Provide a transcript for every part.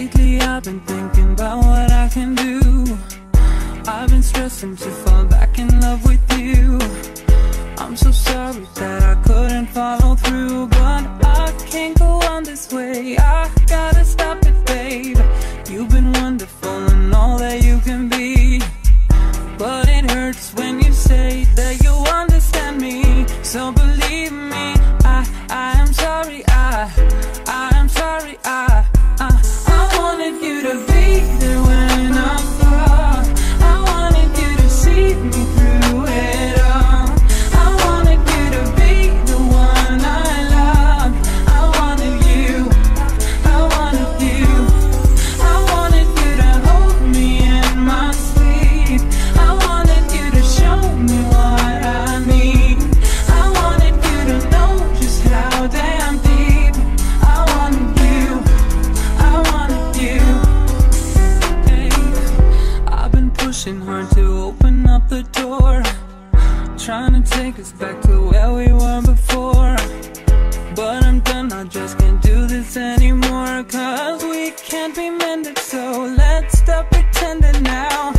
Lately I've been thinking about what I can do. I've been stressing to fall back in love with you. I'm so sorry that I couldn't follow through, but I can't go on this way. I gotta stop it, babe. You've been wonderful and all that you can be, but it hurts when you say that you understand me. So believe me, I am sorry, I am sorry, I wanted you to be there when I'm far. I wanted you to see me through it all. I wanted you to be the one I love. I wanted you, I wanted you. I wanted you to hold me in my sleep. I wanted you to show me what I need. I wanted you to know just how damn deep I wanted you, I wanted you. Hey, I've been pushing hard to open up the door, trying to take us back to where we were before. But I'm done, I just can't do this anymore, 'cause we can't be mended, so let's stop pretending now.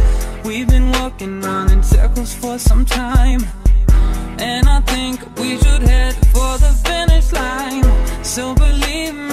We've been walking around in circles for some time, and I think we should head for the finish line. So believe me,